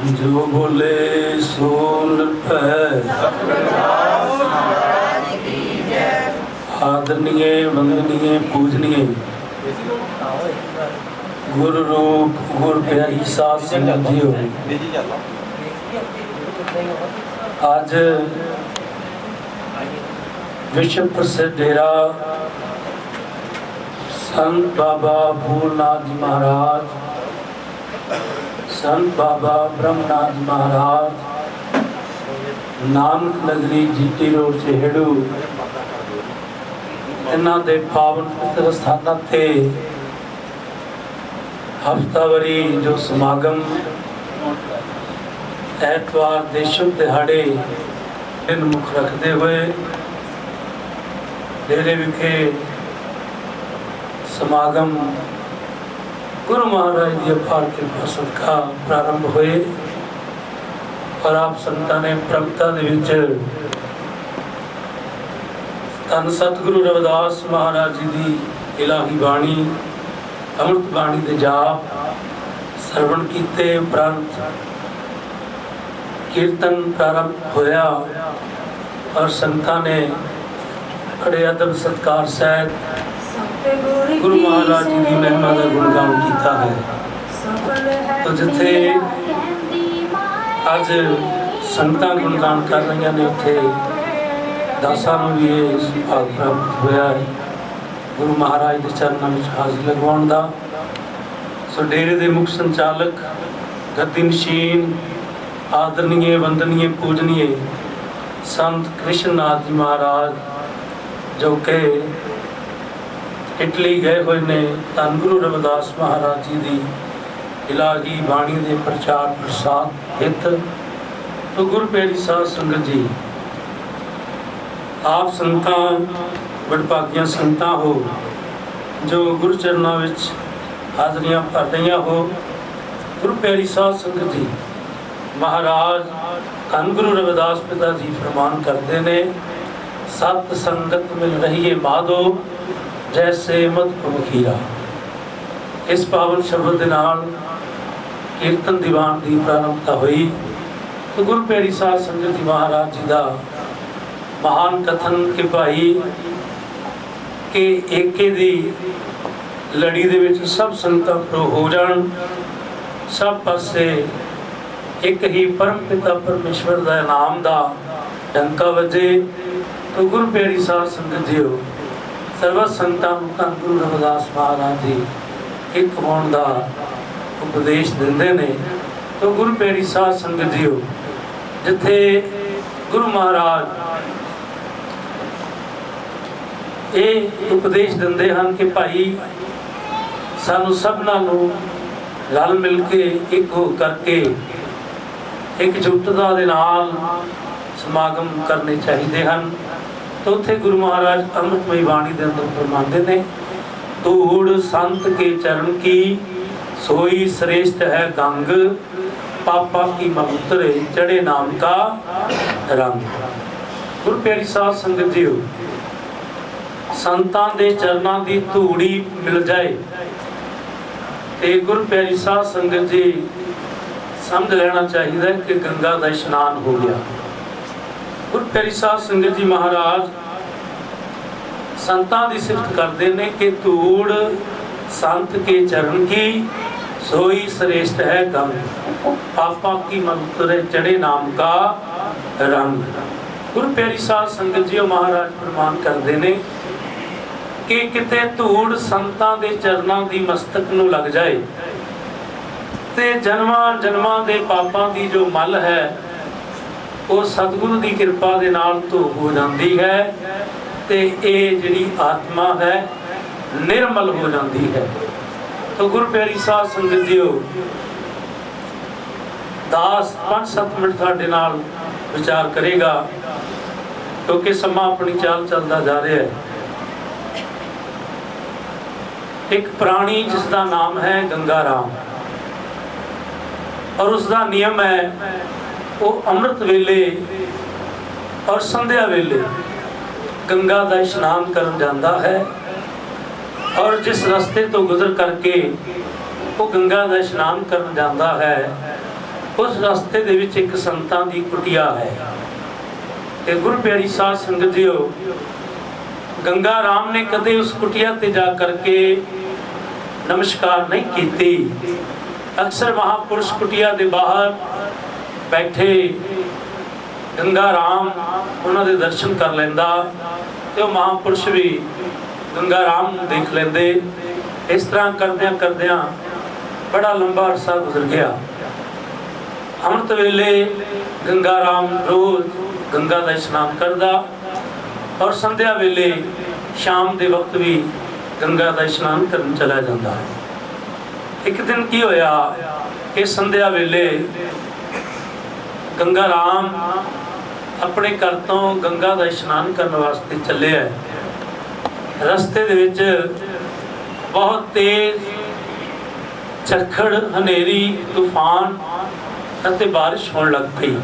जो बोले सो आदरणीय वंदनीय पूजनीय गुरु रूप गुरु प्यारी साध संगत जी, आज विश्व प्रसिद्ध डेरा संत बाबा भूलनाथ जी महाराज, संत बाबा ब्रह्मनाथ महाराज, नानक नगरी जीटी रोड चेहड़ू, इन्हां दे पावन पवित्र स्थानां ते हफ्तावारी जो समागम ऐतवार दे शुभ दिहाड़े दिन मुख रखते हुए डेरे विखे समागम गुरु महाराज की अपार कृपा सदका प्रारंभ हुए और आप संतां ने प्रभुता दे विच धन सतगुरु रविदास महाराज जी की इलाही बाणी अमृत बाणी दे जाप श्रवण कीते उपरंत कीर्तन प्रारंभ होया और संतां ने बड़े अदब सत्कार सहित गुरु महाराज जी की महिमा का गुणगान किया है। तो जिथे अज संतां गुणगान कर रही ने उत्थे दासां नूं भी भाग प्राप्त होया है गुरु महाराज के चरणों में हाजिर लगवाउण दा। सो डेरे के मुख संचालक गद्दी नशीन आदरणीय वंदनीय पूजनीय संत कृष्णनाथ जी महाराज जो कि इटली गए हुए ने धन गुरु रविदास महाराज जी की इलाही बाणी के प्रचार प्रसार हित। तो गुरु प्यारी साध संगत जी, आप संतां वडभागियां संतां हो जो गुरु चरणों में हाजरियां भर रही हो। गुरु प्यारी साध संगत जी, महाराज धन गुरु रविदास पिता जी फरमान करते ने, सत संगत मिल रही है माधो जैसे मत खीरा। इस पावन शब्द के नाल कीर्तन दीवान की प्रारंभता हुई। तो गुरु प्यारी साध संगत जी महाराज जी का महान कथन कि भाई कि एके दी लड़ी दे विच सब संतां प्रो हो जाण, सब पासे एक ही परम पिता परमेश्वर का नाम का डंका वजे। तो गुरु प्यारी साध संगत जी सर्व संतां धन गुरु रविदास महाराज जी एक होने का उपदेश देंदे ने। तो गुरु प्यारी साध संगत जी जिथे गुरु महाराज ये उपदेश देंदे हैं कि भाई सानू सबना नूं रल मिल के एक हो करके एकजुटता दे नाल समागम करने चाहिए हैं। तो उत्थे गुरु महाराज अमृतमयी वाणी के अंदर फरमाते ने, धूड़ संत के चरण की सोई श्रेष्ठ है गंग, पापा की मगुतरे चढ़े नाम का रंग। गुरु प्यारी साध संगत जी, संतां दे चरणां दी धूड़ी मिल जाए ते गुरु प्यारी साध संगत जी समझ लेना चाहिए कि गंगा का स्नान हो गया। गुरु प्यारी साध संगत जी महाराज संतां दी सिफत करते हैं कि धूड़ संत के चरण की सोई श्रेष्ठ है गंग, पापा की मगुतरे चढ़े नाम का रंग। गुरु प्यारी साध संगत जी महाराज फरमान करते हैं कि किते धूड़ संतां दे चरणां दी मस्तक नूं लग जाए ते जन्मां जन्मां दे पापां दी जो मल है वो सतगुरु की कृपा के नाल तो हो जाती है ते ये जिहड़ी आत्मा है निर्मल हो जाती है। तो गुरु प्यारी साध संगत जी दास 5-7 मिनट तुहाडे नाल विचार करेगा क्योंकि समा अपनी चाल चलता जा रहा है। एक प्राणी जिसका नाम है गंगा राम और उसका नियम है वो अमृत वेले और संध्या वेले गंगा का स्नान करन जाता है और जिस रास्ते तो गुजर करके वो गंगा का स्नान करन जाता है उस रस्ते दे विच एक संतां दी कुटिया है। ते गुरु प्यारी साध संगत जीओ, गंगा राम ने कदे उस कुटिया ते जा करके नमस्कार नहीं की। अक्सर महापुरुष कुटिया दे बाहर बैठे गंगा राम उन्हां दे दर्शन कर लैंदा ते महापुरुष भी गंगा राम नूं देख लेंदे। इस तरह करदियां करदियां बड़ा लंबा अरसा गुजर गया। अमृत वेले गंगा राम रोज गंगा का स्नान करदा और संध्या वेले शाम के वक्त भी गंगा का स्नान करन चला जाता। एक दिन की होया कि संध्या वेले गंगा राम अपने घर तो गंगा का स्नान करने वास्ते चले है। रस्ते दे विच बहुत तेज झक्खड़ हनेरी तूफान अते बारिश होने लग पई।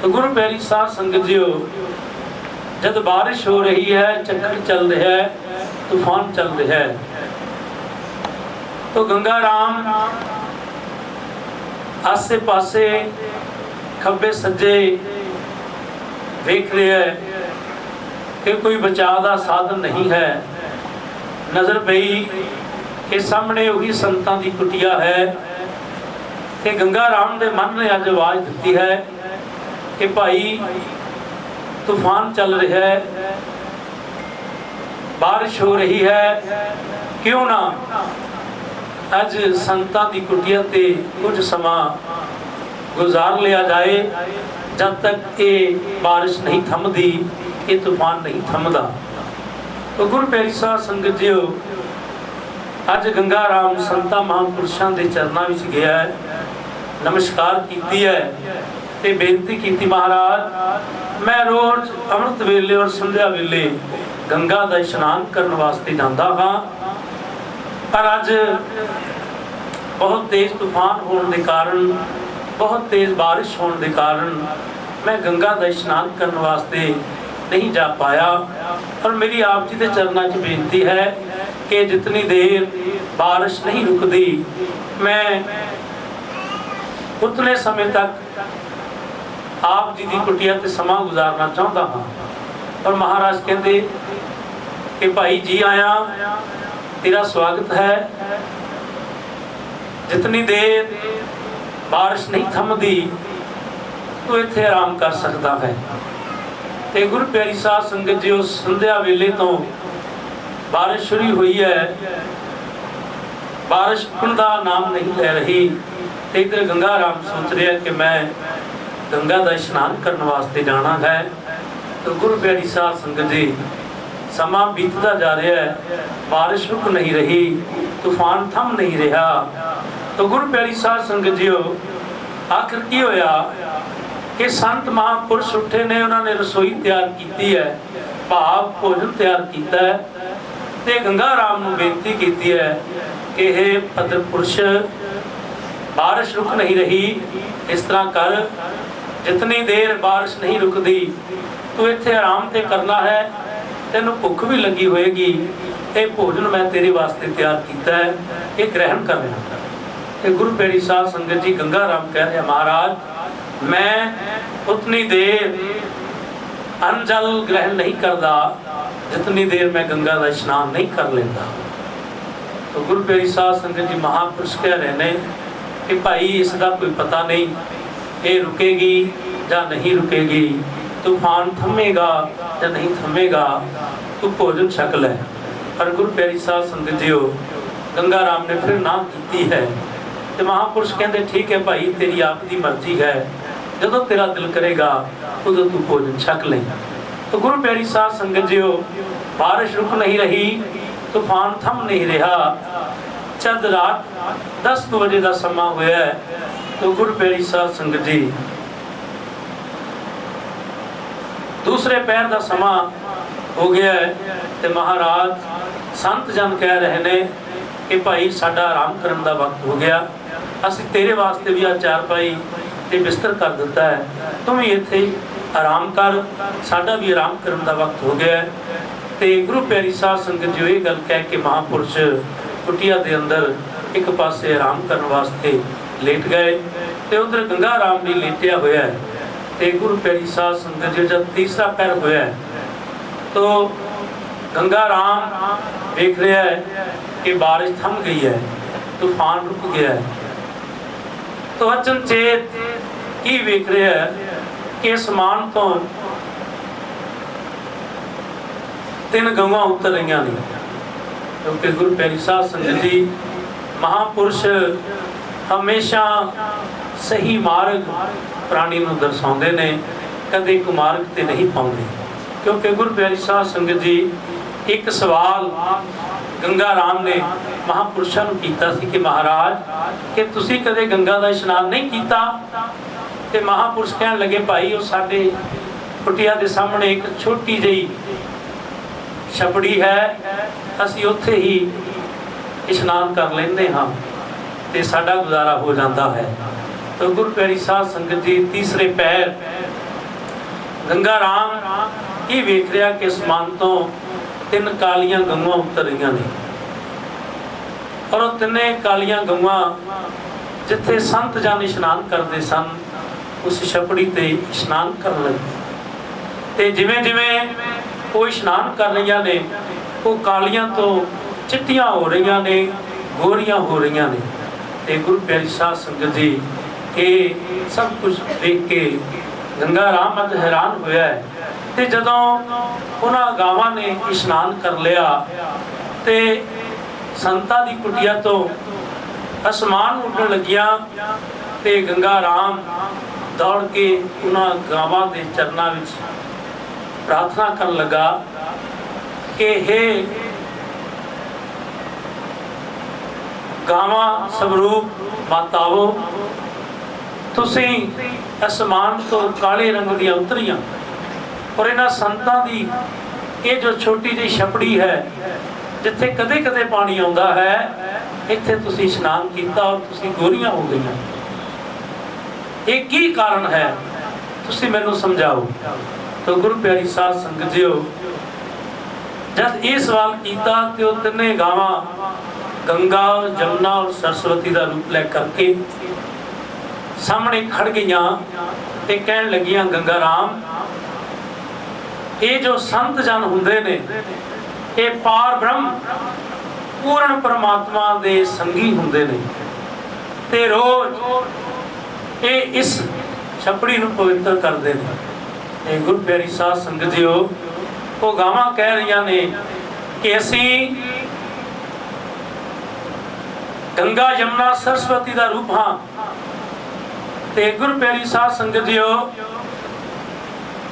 तो गुरु प्यारी साध संगत जीओ, जब बारिश हो रही है, झक्खड़ चल रहा है, तूफान चल रहा है, तो गंगा राम आसे पासे खब्बे सज्जे देख रहे हैं कि कोई बचाव का साधन नहीं है। नज़र पई कि सामने वही संतां की कुटिया है। कि गंगा राम के मन ने अज आवाज़ दी है कि भाई तूफान चल रहा है, बारिश हो रही है, क्यों ना अज संतां की कुटिया ते कुछ समा गुजार लिया जाए जब तक ये बारिश नहीं थमदी, ये तूफान नहीं थमदा। तो गुरु प्यारी साध संगत जीओ, अज गंगा राम संतां महापुरुषों के चरणों में गया है, नमस्कार की है ते बेनती की, महाराज मैं रोज अमृत वेले और संध्या वेले गंगा का स्नान करने वास्ते जाता हाँ, पर अज बहुत तेज तूफान होने के कारण, बहुत तेज बारिश होने के कारण मैं गंगा का स्नान करने वास्ते नहीं जा पाया। और मेरी आप जी के चरणों च बेनती है कि जितनी देर बारिश नहीं रुकती मैं उतने समय तक आप जी की कुटिया ते समा गुजारना चाहता हाँ। और महाराज कहते कि भाई जी आया, तेरा स्वागत है, जितनी देर बारिश नहीं थमदी तो इत्थे आराम कर सकता है। ते गुरु प्यारी साध संगत जी, उस संध्या वेले तो बारिश शुरू हुई है, बारिश रुकन का नाम नहीं ले रही। इधर गंगा राम सोच रहे हैं कि मैं गंगा का स्नान करने वास्ते जाना है। तो गुरु प्यारी साध संगत जी, समा बीतता जा रहा है, बारिश रुक नहीं रही, तूफान थम नहीं रहा। तो गुरु प्यारी साध संगत जीओ, आखिर की होया कि संत महापुरुष उठे ने, उन्होंने रसोई तैयार की है, भाव भोजन तैयार किया है, ते गंगा राम नूं बेनती की है कि हे भद्र पुरुष, बारिश रुक नहीं रही, इस तरह कर, जितनी देर बारिश नहीं रुकती तू इत्थे आराम ते करना है, तेनू भुख भी लगी होएगी, ये भोजन मैं तेरे वास्ते तैयार किया है, ये ग्रहण कर लेना। ये गुरु प्यारी साध संगत जी, गंगा राम कह रहे महाराज मैं उतनी देर अन्न जल ग्रहण नहीं करता जितनी देर मैं गंगा का स्नान नहीं कर लेता। तो गुरु प्यारी साध संगत जी, महापुरुष कह रहे हैं कि भाई इसका कोई पता नहीं, ये रुकेगी या नहीं रुकेगी, तूफान थमेगा या नहीं थमेगा, तू भोजन छक ले। पर गुरु प्यारी साध संगत जीओ, गंगा राम ने फिर ना की है। तो महापुरुष कहते ठीक है भाई, तेरी आप की मर्जी है, जो तेरा दिल करेगा उदों तू भोजन छक ले। तो गुरु प्यारी साध संगत जीओ, बारिश रुक नहीं रही, तूफान थम नहीं रहा, चंद रात 10 बजे का समा होया है। तो गुरु प्यारी साध संगत जी, दूसरे पैर का समा हो गया है। तो महाराज संत जन कह रहे ने कि भाई साडा आराम करने का वक्त हो गया, असी तेरे वास्ते भी आ चारपाई ते बिस्तर कर दिता है, तुम भी इत्थे आराम कर, साडा भी आराम करने का वक्त हो गया है। तो गुरु प्यारी साध संगत जी, ये गल कह के महापुरुष कुटिया के अंदर एक पासे आराम करने वास्ते लेट गए तो उधर गंगा राम भी लेटिया होया है। तो गुरु प्यारी साध संगत जी जब तीसरा पैर होया है तो गंगा राम देख रहा है कि बारिश थम गई है, तूफान रुक गया है। तो अचनचेत की वेख रहा है कि आसमान तो 3 गवां उतर रही ने, क्योंकि गुरु प्यारी साध संगत जी महापुरुष हमेशा सही मार्ग प्राणी को दर्शाते ने, कदे कुमार्ग ते नहीं पाते। क्योंकि गुरु प्यारी साध संगत जी एक सवाल गंगा राम ने महापुरुषों को किया कि महाराज कि तुसी कदे गंगा का इशनान नहीं किया? तो महापुरुष कहन लगे भाई वो साडे कुटिया के सामने एक छोटी जी छपड़ी है, असी उत्थे ही इशनान कर लेंदे हाँ ते साडा गुजारा हो जाता है। तो गुरु प्यारी साध संगत जी तीसरे पैर गंगा राम ये वेख रहा कि आसमान तो 3 कालियां गवां उतर रही ने, और वो 3 कालियां गवां जिथे संत जन इशनान करते सन उस छपड़ी ते इशनान कर लगे। ते जिवें जिवें वो इशनान कर रही ने वो कालियां तो चिट्टियां हो रही ने, गोरियां हो रही ने। ते गुरु प्यारी साध संगत जी ये सब कुछ देख के गंगा राम अज हैरान होया है। ते जदों उन्हां गावां ने इशनान कर लिया ते संतां दी कुटिया तो आसमान उड़न लगिया ते गंगा राम दौड़ के उन्हां गावां दे चरनां विच प्रार्थना करन लगा कि हे गावां स्वरूप माताओ, तुसीं आसमान तो काले रंग दी उतरियां और इन्हां संतां दी ये जो छोटी जी छपड़ी है जिथे कदे कदे पानी आउंदा है, इत्थे तुसीं इशनान कीता और तुसीं गोरियां हो गईयां। ये की कारण है, तुसीं मैनूं समझाओ। तो गुरु प्यारी साध संगत जीओ जब ये सवाल किया तो 3 गावां गंगा, जमुना और सरस्वती का रूप ले करके सामने खड़ गईयां ते कहन लगियां गंगा राम ये जो संत जन हुंदे ने ये पार ब्रह्म पूर्ण परमात्मा दे संगी हुंदे ने ते रोज ये इस छपड़ी नूं पवित्र करदे ने। ते गुरु प्यारी साध संगत जीओ वो गावां कह रही ने कि असीं गंगा, यमुना, सरस्वती का रूप हाँ। ते गुरु प्यारी साध संगत जीओ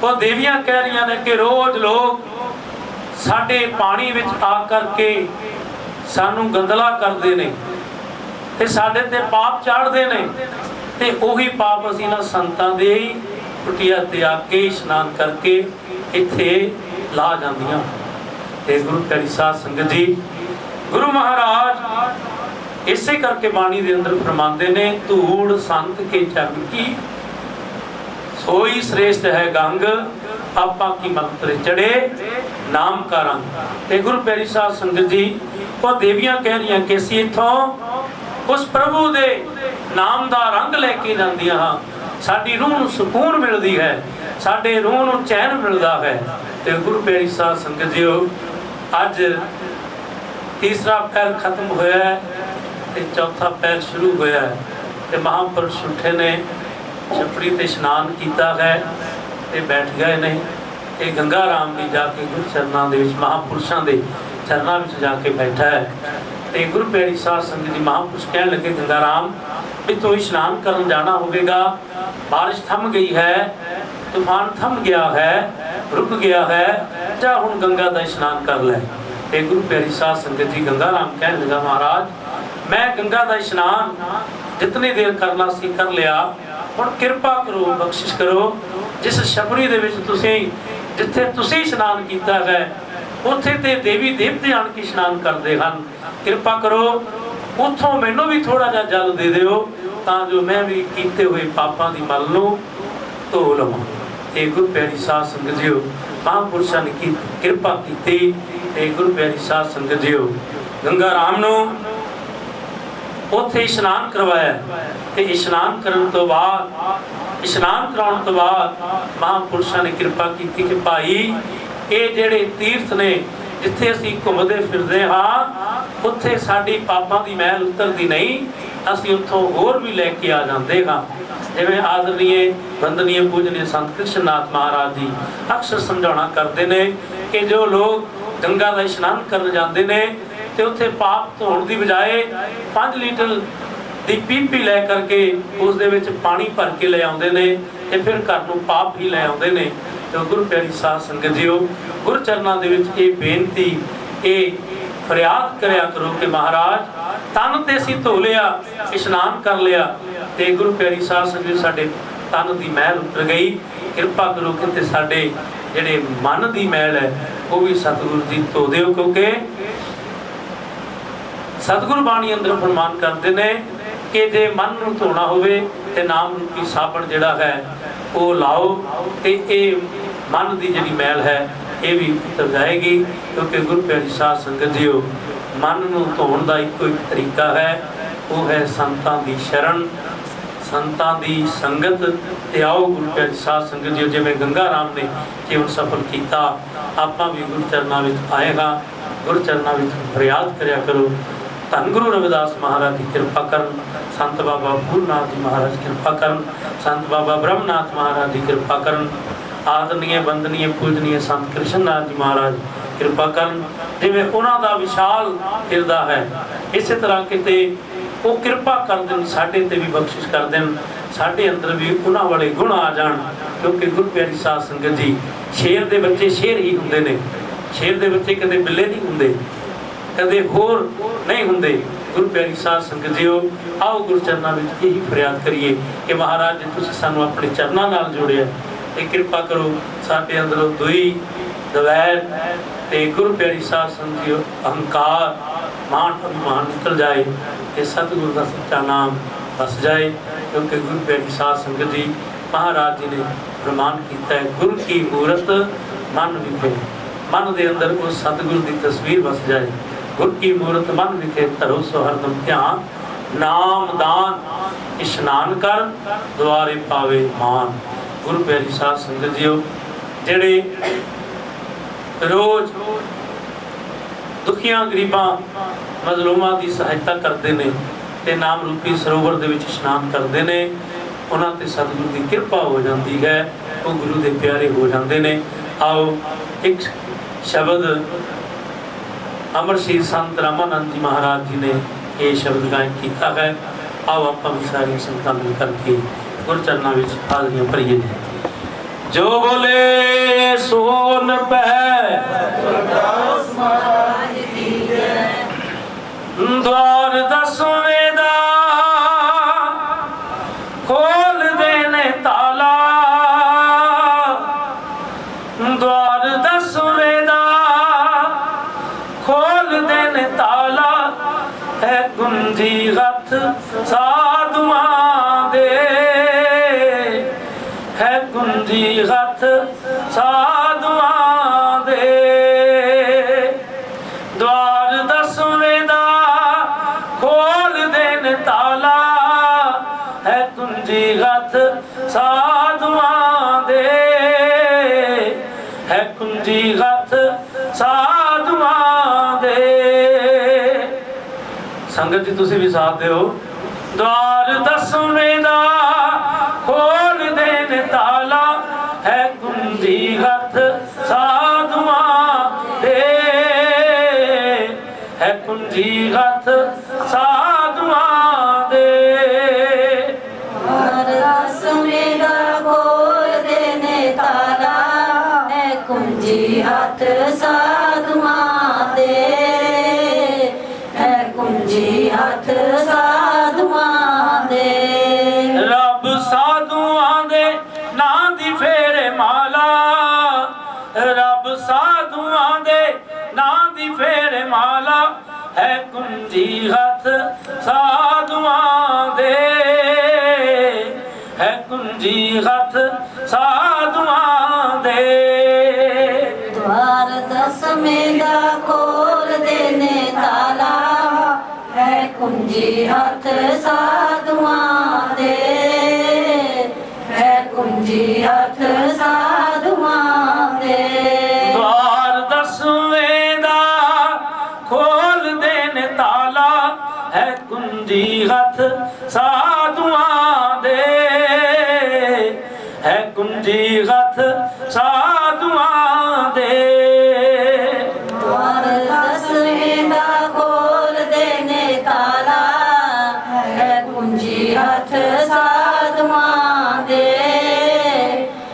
वो देवियां कह रही ने कि रोज लोग साडे पानी विच आ करके सानू गंदला करते ने ते साडे ते पाप चाढ़ते ने ते उही पाप असीं ना संतां दे कुटिया ते आके इशनान करके इत्थे ला जांदियां। ते गुरु प्यारी साध संगत जी गुरु महाराज इसे करके बाणी दे अंदर फरमाते ने धूड़ संत के चरण की सोई श्रेष्ठ है गंग, आपा की मंत्र चढ़े नाम का रंग। ते गुरु प्यारी साध संगत जी वो देवियां कह रही कि असीं इत्थों उस प्रभु दे नाम दा रंग लेके जांदियां हां, साडी रूह नूं सुकून मिलदी है, साडे रूह नूं चैन मिलदा है। ते गुरु प्यारी साध संगत जीओ अज तीसरा पैर खत्म होया है ते चौथा पैर शुरू होया है। ते महापुरुष उठे ने छपड़ी ते इशनान कीता है ते बैठ गए ने। ते गंगा राम भी जाके गुरु चरनां दे विच महापुरुषां दे चरनां विच जाके बैठा है। ते गुरु प्यारी साध संगत जी महापुरुष कहन लगे गंगा राम भी तू इशनान करन जाना होवेगा, बारिश थम गई है, तूफान थम गया है, रुक गया है, जा हुण गंगा दा इशनान कर ले। ते गुरु प्यारी साध संगत जी गंगा राम कहन लगा महाराज मैं गंगा दा इशनान जितनी देर करना सी कर लिया, हुण किरपा करो बख्शिश करो जिस छपड़ी दे विच तुसीं जिथे तुसीं इशनान कीता है उत्थे ते देवी देवते आण के इशनान करदे हन, किरपा करो उत्थों मैनूं भी थोड़ा जिहा जल दे दिओ तां जो मैं भी कीते हुए पापां दी मल नूं धो लवां। ते गुरु प्यारी साध संगत जीओ महापुरुषां ने की किरपा कीती। ते गुरु प्यारी साध संगत जीओ गंगा राम नूं ਉੱਥੇ ਇਸ਼ਨਾਨ ਕਰਵਾਇਆ ਤੇ ਇਸ਼ਨਾਨ ਕਰਨ ਤੋਂ ਬਾਅਦ ਇਸ਼ਨਾਨ ਕਰਾਉਣ ਤੋਂ ਬਾਅਦ ਮਹਾਂਪੁਰਸ਼ਾਂ ਨੇ ਕਿਰਪਾ ਕੀਤੀ ਕਿ ਭਾਈ ਇਹ ਜਿਹੜੇ ਤੀਰਥ ਨੇ ਜਿੱਥੇ ਅਸੀਂ ਘੁੰਮਦੇ ਫਿਰਦੇ ਹਾਂ ਉੱਥੇ ਸਾਡੀ ਪਾਪਾਂ ਦੀ ਮੈਲ ਉਤਰਦੀ ਨਹੀਂ, ਅਸੀਂ ਉੱਥੋਂ ਹੋਰ ਵੀ ਲੈ ਕੇ ਆ ਜਾਂਦੇ ਹਾਂ। ਜਿਵੇਂ ਆਦਰਨੀਏ ਵੰਦਨੀਏ ਪੂਜਨੀਏ ਸੰਤ ਕ੍ਰਿਸ਼ਨਨਾਥ ਮਹਾਰਾਜ ਜੀ ਅਕਸਰ ਸਮਝਾਉਣਾ ਕਰਦੇ ਨੇ ਕਿ ਜੋ ਲੋਕ ਗੰਗਾ ਦਾ ਇਸ਼ਨਾਨ ਕਰਨ ਜਾਂਦੇ ਨੇ ਤੇ ਉੱਥੇ ਪਾਪ ਧੋਣ ਦੀ ਬਜਾਏ 5 ਲੀਟਰ ਦੀ ਪੀਪੀ ਲੈ ਕਰਕੇ ਉਸ ਦੇ ਵਿੱਚ ਪਾਣੀ ਭਰ ਕੇ ਲੈ ਆਉਂਦੇ ਨੇ ਤੇ ਫਿਰ ਘਰ ਨੂੰ ਪਾਪ ਹੀ ਲੈ ਆਉਂਦੇ ਨੇ। ਤੇ ਗੁਰੂ ਪਿਆਰੀ ਸਾਧ ਸੰਗਤ ਜੀਓ, ਗੁਰੂ ਚਰਨਾਂ ਦੇ ਵਿੱਚ ਇਹ ਬੇਨਤੀ, ਇਹ ਫਰਿਆਦ ਕਰਿਆ ਕਰੋ ਕਿ ਮਹਾਰਾਜ ਤਨ ਤੇ ਅਸੀਂ ਧੋ ਲਿਆ, ਇਸ਼ਨਾਨ ਕਰ ਲਿਆ ਤੇ ਗੁਰੂ ਪਿਆਰੀ ਸਾਧ ਸੰਗਤ ਸਾਡੇ ਤਨ ਦੀ ਮੈਲ ਉਤਰ ਗਈ, ਕਿਰਪਾ ਕਰੋ ਕਿ ਸਾਡੇ ਜਿਹੜੇ ਮਨ ਦੀ ਮੈਲ ਹੈ ਉਹ ਵੀ ਸਤਿਗੁਰੂ ਜੀ ਧੋ ਦਿਓ। ਕਿਉਂਕਿ ਸਤਿਗੁਰੂ ਬਾਣੀ ਅੰਦਰ ਫਰਮਾਨ ਕਰਦੇ ਨੇ ਕਿ ਜੇ ਮਨ ਨੂੰ ਧੋਣਾ ਹੋਵੇ ਤੇ ਨਾਮ ਰੂਪੀ ਸਾਬਣ ਜਿਹੜਾ ਹੈ ਉਹ ਲਾਓ ਤੇ ਇਹ ਮਨ ਦੀ ਜਿਹੜੀ ਮੈਲ ਹੈ ਇਹ ਵੀ ਉਤਰ ਜਾਏਗੀ। ਕਿਉਂਕਿ ਗੁਰੂ ਪਿਆਰੀ ਸਾਧ ਸੰਗਤ ਜੀਓ, ਮਨ ਨੂੰ ਧੋਣ ਦਾ ਇੱਕੋ ਇੱਕ ਤਰੀਕਾ ਹੈ, ਉਹ ਹੈ ਸੰਤਾਂ ਦੀ ਸ਼ਰਨ, ਸੰਤਾਂ ਦੀ ਸੰਗਤ ਤੇ ਆਓ ਗੁਰੂ ਪਿਆਰੀ ਸਾਧ ਸੰਗਤ ਜੀਓ। ਜਿਵੇਂ ਗੰਗਾ ਰਾਮ ਨੇ ਜੀਵਨ ਸਫਲ ਕੀਤਾ, ਆਪਾਂ ਵੀ ਗੁਰੂ ਚਰਨਾਂ ਵਿੱਚ ਆਏਗਾ, ਗੁਰੂ ਚਰਨਾਂ ਵਿੱਚ ਫਰਿਆਦ ਕਰਿਆ ਕਰੋ। ਧੰਨ ਗੁਰੂ ਰਵਿਦਾਸ ਮਹਾਰਾਜ ਦੀ ਕਿਰਪਾ ਕਰਨ, ਸੰਤ ਬਾਬਾ ਪੂਰਨਾਥ ਜੀ ਮਹਾਰਾਜ ਕਿਰਪਾ ਕਰਨ, ਸੰਤ ਬਾਬਾ ਬ੍ਰਹਮਨਾਥ ਮਹਾਰਾਜ ਦੀ ਕਿਰਪਾ ਕਰਨ, ਆਦਰਨੀਏ ਵੰਦਨੀਏ ਪੂਜਨੀਏ ਸੰਤ ਕ੍ਰਿਸ਼ਨਨਾਥ ਜੀ ਮਹਾਰਾਜ ਕਿਰਪਾ ਕਰਨ। ਜਿਵੇਂ ਉਹਨਾਂ ਦਾ ਵਿਸ਼ਾਲ ਹਿਰਦਾ ਹੈ, ਇਸੇ ਤਰ੍ਹਾਂ ਕਿਤੇ ਉਹ ਕਿਰਪਾ ਕਰ ਦੇਣ, ਸਾਡੇ ਤੇ ਵੀ ਬਖਸ਼ਿਸ਼ ਕਰ ਦੇਣ, ਸਾਡੇ ਅੰਦਰ ਵੀ ਉਹਨਾਂ ਵਾਲੇ ਗੁਣ ਆ ਜਾਣ। ਕਿਉਂਕਿ ਗੁਰੂ ਪਿਆਰੀ ਸਾਧ ਸੰਗਤ ਜੀ, ਸ਼ੇਰ ਦੇ ਬੱਚੇ ਸ਼ੇਰ ਹੀ ਹੁੰਦੇ ਨੇ, ਸ਼ੇਰ ਦੇ ਬੱਚੇ ਕਦੇ ਬਿੱਲੇ ਨਹੀਂ ਹੁੰਦੇ, ਕਦੇ ਹੋਰ ਨਹੀਂ ਹੁੰਦੇ। ਗੁਰੂ ਪਿਆਰੀ ਸਾਧ ਸੰਗਤ ਜੀਓ, ਆਓ ਗੁਰੂ ਚਰਨਾਂ ਵਿੱਚ ਇਹੀ ਫਰਿਆਦ ਕਰੀਏ ਕਿ ਮਹਾਰਾਜ ਜੀ ਤੁਸੀਂ ਸਾਨੂੰ ਆਪਣੇ ਚਰਨਾਂ ਨਾਲ ਜੋੜਿਆ, ਇਹ ਕਿਰਪਾ ਕਰੋ ਸਾਡੇ ਅੰਦਰੋਂ ਦੁਈ ਦਵੈਰ ਤੇ ਗੁਰੂ ਪਿਆਰੀ ਸਾਧ ਸੰਗਤ ਜੀਓ ਅਹੰਕਾਰ ਮਾਨ ਅਭਿਮਾਨ ਨਿਕਲ ਜਾਏ ਤੇ ਸਤਿਗੁਰੂ ਦਾ ਸੱਚਾ ਨਾਮ ਵਸ ਜਾਏ। ਕਿਉਂਕਿ ਗੁਰੂ ਪਿਆਰੀ ਸਾਧ ਸੰਗਤ ਜੀ ਮਹਾਰਾਜ ਜੀ ਨੇ ਪ੍ਰਮਾਣ ਕੀਤਾ ਹੈ, ਗੁਰੂ ਕੀ ਮੂਰਤ ਮਨ ਵਿਖੇ, ਮਨ ਦੇ ਅੰਦਰ ਉਸ ਸਤਿਗੁਰੂ ਦੀ ਤਸਵੀਰ ਵਸ ਜਾਏ। ਗੁਰ ਕੀ ਮੂਰਤ ਮਨ ਵਿਖੇ ਧਰੋ ਸੋ ਹਰਦਮ ਧਿਆਨ, ਨਾਮ ਦਾਨ ਇਸ਼ਨਾਨ ਕਰ ਦੁਆਰੇ ਪਾਵੇ ਮਾਨ। ਗੁਰੂ ਪਿਆਰੀ ਸਾਧ ਸੰਗਤ ਜੀਓ, ਜਿਹੜੇ ਰੋਜ਼ ਦੁਖੀਆਂ ਗਰੀਬਾਂ ਮਜ਼ਲੂਮਾਂ ਦੀ ਸਹਾਇਤਾ ਕਰਦੇ ਨੇ ਤੇ ਨਾਮ ਰੂਪੀ ਸਰੋਵਰ ਦੇ ਵਿੱਚ ਇਸ਼ਨਾਨ ਕਰਦੇ ਨੇ, ਉਹਨਾਂ ਤੇ ਸਤਿਗੁਰੂ ਦੀ ਕਿਰਪਾ ਹੋ ਜਾਂਦੀ ਹੈ, ਉਹ ਗੁਰੂ ਦੇ ਪਿਆਰੇ ਹੋ ਜਾਂਦੇ ਨੇ। ਆਓ ਇੱਕ ਸ਼ਬਦ ਅਮਰ ਸ਼ਹੀਦ ਸੰਤ ਰਾਮਾਨੰਦ ਜੀ ਮਹਾਰਾਜ ਜੀ ਨੇ ਇਹ ਸ਼ਬਦ ਗਾਇਨ ਕੀਤਾ ਹੈ, ਆਓ ਆਪਾਂ ਵੀ ਸਾਰੀਆਂ ਸੰਗਤਾਂ ਮਿਲ ਕਰਕੇ ਗੁਰੂ ਚਰਨਾਂ ਵਿੱਚ ਹਾਜ਼ਰੀਆਂ ਭਰੀਏ। ਜੋ ਬੋਲੇ ਸੋਨ ਪੈ द्वार दसवें दा खोल देने ताला, द्वार दसवें दा खोल देने ताला, है कुंजी हथ साधुआं दे, है कुंजी हथ साधुआं दे। द्वार दसवें दा खोल देन ताला, है कुंजी हथ साधुआं दे, है कुंजी हथ साधुआं दे। संगत जी तुसी भी साथ दिओ। द्वार दसवें दा खोल देन ताला, है कुंजी हथ साधुआं दे, है कुंजी हथ साधुआं दे। द्वार दसवें दा खोल देने ताला, है कुंजी हथ साधुआं दे, है कुंजी हथ साधुआं दे। रब साधुआं दे नां दी फेरे माला, रब साधुआं दे नां दी फेरे माला, है कुंजी हथ साधुआं दे, है कुंजी हथ साधुआं दे। द्वार दसवें दा खोल देने ताला, है कुंजी ਕੁੰਜੀ ਹੱਥ ਸਾਧੂਆਂ ਦੇ, ਹੈ ਕੁੰਜੀ ਹੱਥ ਸਾਧੂਆਂ ਦੇ। द्वार दसवें दा खोल देन ताला, है कुंजी हथ साधुआं दे, है कुंजी हथ साधुआं दे। द्वार दसवें दा खोल देने ताला, है कुंजी हथ साधुआं दे,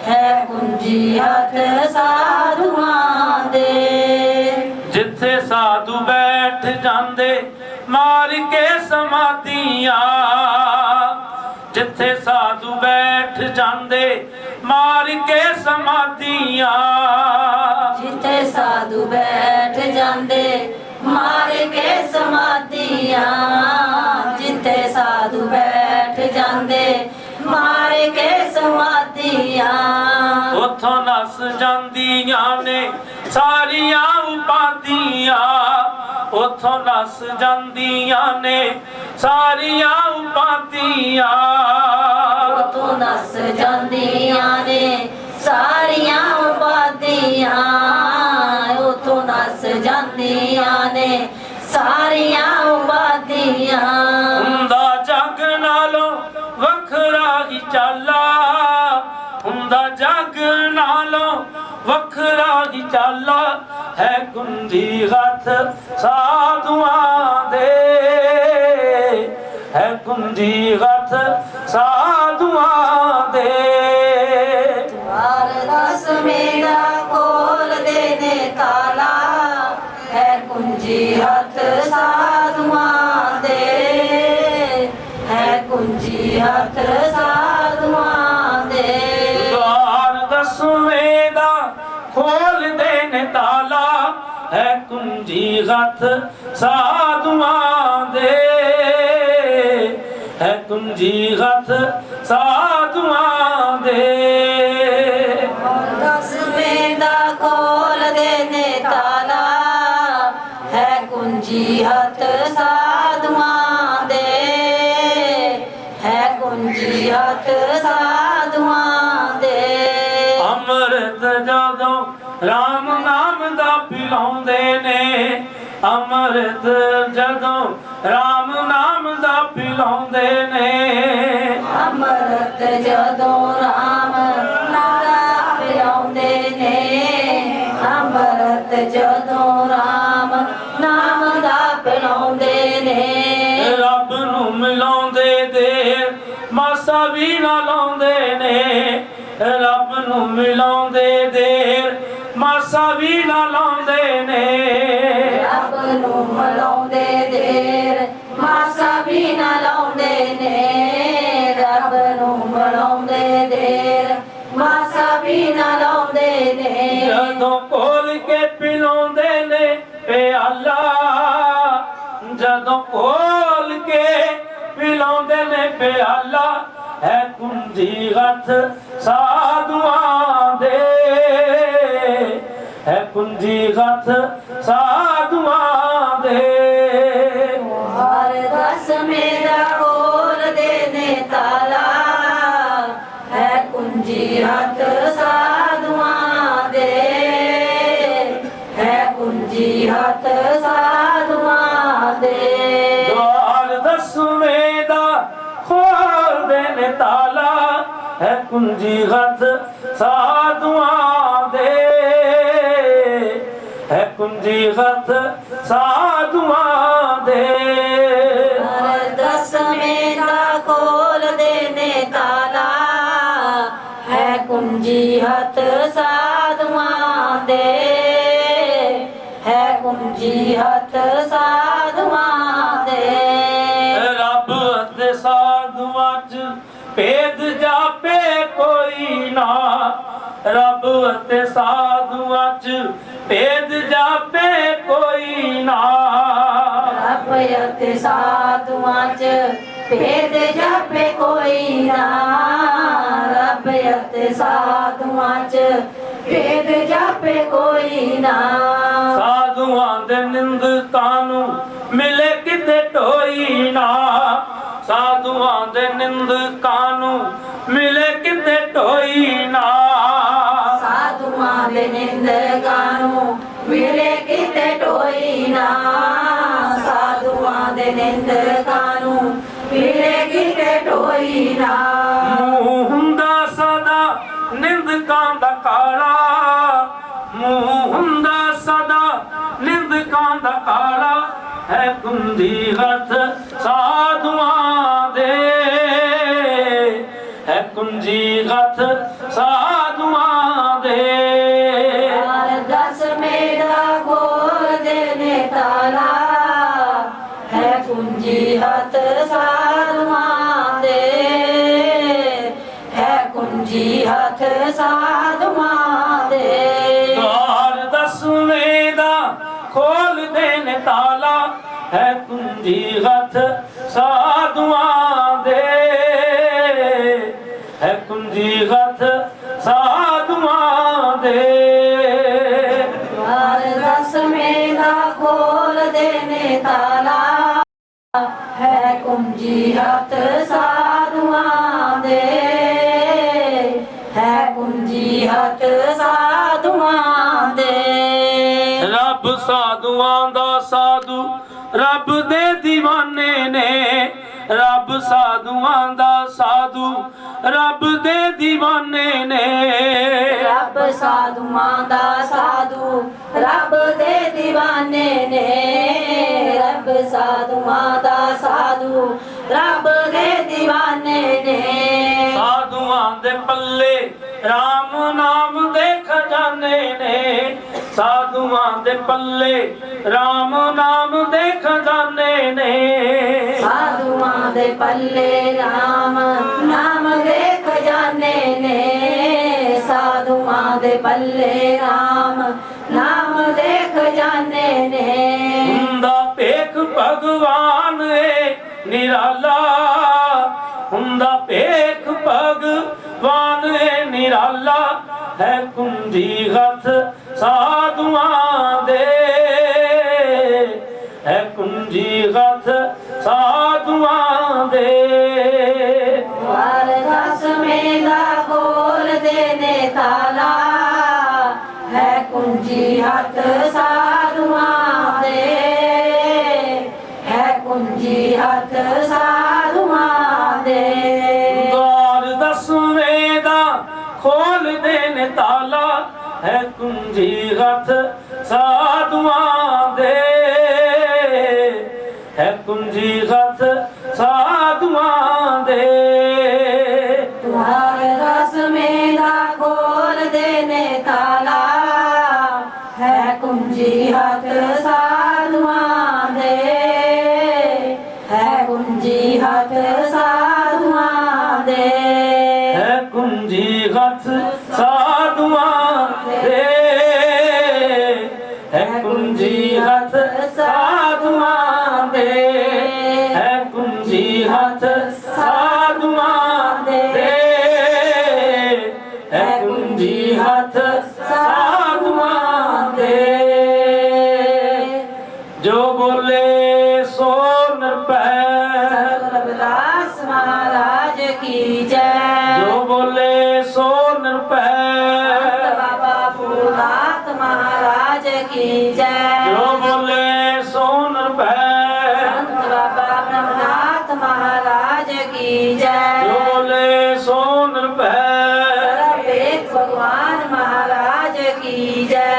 है कुंजी हथ साधुआं दे। जिथे साधु बैठ जांदे मार के समाधियां, जिथे साधु बैठ जांदे मार के समाधियां, जिथे साधु बैठ जांदे मार के समाधियां, जिथे साधु बैठ जांदे मार के समाधियां। उथों नस जांदियां ने सारियां उपाधियां, उथों नस जांदियां ने सारियां उपाधियां, उथों नस जांदियां ने सारियां उपाधियां, उथों नस जांदियां ने सारियां उपाधियां। हुंदा जग नालों वखरा ही चाला, हुंदा जग नालों वखरा ही चाला, है कुंजी हथ साधुआं दे, है कुंजी हथ साधुआं दे। द्वार दसवें दा खोल देने ताला, है कुंजी हथ साधुआं दे, है कुंजी हथ साधुआं दे। द्वार दसवें दा खोल देने ताला, है कुंजी हथ साधुआं दे, है कुंजी हथ साधुआं दे। दसवें दा खोल देने ताला, है कुंजी हथ साधुआं दे, है कुंजी हथ साधुआं दे। अमृत जदों राम नाम दा पिलाउंदे ने, अमृत जदों राम नाम दा पिलाउंदे ने, अमृत जदों राम नाम दा पिलाउंदे ने, अमृत जदों राम नाम दा पिलाउंदे ने। रब नूं मिलाउंदे देर मासा भी ना लाउंदे ने, रब नूं मिलाउंदे देर मासा भी ना लाउंदे ने। रब नूं मिलाउंदे देर मासा भी ना लाउंदे ने, रब नूं मिलाउंदे देर मासा भी ना लाउंदे ने। जदों खोल के पिलाउंदे ने प्याला, जदों खोल के पिलाउंदे ने प्याला, है कुंजी हथ साधुआं दे, है कुंजी हथ साधुआं दे। हर दसवें दा खोल देने ताला, है कुंजी हथ साधुआं दे, है कुंजी हथ साधुआं दे। द्वार दसवें दा खोल देने ताला, है कुंजी हथ साधुआं दे, है कुंजी हथ साधुआं दे। हर दसवें दा खोल देने ताला, है कुंजी हथ साधुआं दे, है कुंजी हथ साधुआं दे। रब अते साधुआं च भेद जापे कोई ना, रब अते साधुआं च भेद जापे कोई ना। रब अते साधुआं च भेद जापे कोई ना, रब अते साधुआं च भेद जापे कोई ना। साधुआं दे निंदकां नूं मिले किते ढोई ना, ਨਿੰਦਕਾਂ ਨੂੰ ਮਿਲੇ ਕਿਤੇ ਢੋਈ ਨਾ। ਸਾਧੂਆਂ ਦੇ ਨਿੰਦਕਾਂ ਨੂੰ ਮਿਲੇ ਕਿਤੇ ਢੋਈ ਨਾ। ਸਾਧੂਆਂ ਦੇ ਨਿੰਦਕਾਂ ਨੂੰ ਮਿਲੇ ਕਿਤੇ ਢੋਈ ਨਾ। ਮੂੰਹ ਹੁੰਦਾ ਸਦਾ ਨਿੰਦਕਾਂ ਦਾ ਕਾਲਾ, ਮੂੰਹ ਹੁੰਦਾ ਸਦਾ ਨਿੰਦਕਾਂ ਦਾ ਕਾਲਾ, ਹੈ ਕੁੰਜੀ ਹੱਥ ਸਾਧੂਆਂ ਦੇ, ਹੈ ਕੁੰਜੀ ਹੱਥ ਸਾਧੂਆਂ ਦੇ। ਦਸਵੇਂ ਦਾ ਖੋਲਦੇ ਨੇ ਤਾਲਾ, ਹੈ ਕੁੰਜੀ ਹੱਥ ਸਾਧੂਆਂ ਦੇ, ਹੈ ਕੁੰਜੀ ਹੱਥ ਸਾਧੂਆਂ ਦੇ। द्वार दसवें दा खोलदे ने ताला, है कुंजी हथ साधुआं दे, है कुंजी हथ साधुआं दे। द्वार दसवें दा खोलदे ने ताला, है कुंजी हथ साधुआं दे, है कुंजी हथ साधुआं दे। रब साधुआं दा साधु रब दे दीवाने ने, रब साधुआं दा साधु रब दे दीवाने ने। रब साधुआं दा साधु रब दे दीवाने ने, रब साधुआं दा साधु रब दे दीवाने ने। साधुआं दे पल्ले राम नाम दे खजाने ने, साधुआं दे पल्ले राम नाम दे खजाने ने। साधुआं दे पल्ले राम नाम दे खजाने ने, साधुआं दे पल्ले राम नाम दे खजाने ने। हुंदा भेख भगवान ए निराला, हुंदा भेख भगवान ए निराला, है कुंजी हथ साधुआं दे, है कुंजी हथ साधुआं दे। द्वार दसवें दा खोलदे ने ताला, है कुंजी हथ साधुआं दे, है कुंजी हथ साधुआं दे। द्वार दसवें दा खोलदे ने ताला, है कुंजी हथ साधुआं दे, है कुंजी हथ साधुआं दे। द्वार दसवें दा खोलदे ने ताला, है कुंजी हथ साधुआं दे, है कुंजी हथ साधुआं दे। है कुंजी हथ साधुआं दे, है कुंजी हथ साधुआं दे, है कुंजी हथ साधुआं दे, है कुंजी हथ साधुआं दे। जो बोले सो निरभै, रविदास महाराज की जय। जो बोले सो निरभै, बाबा फूलनाथ महाराज की जय। जो बोले सो निरभै, संत बाबा ब्रह्मनाथ महाराज की जय। जो बोले सो निरभै, सर्ववेद भगवान महाराज की जय।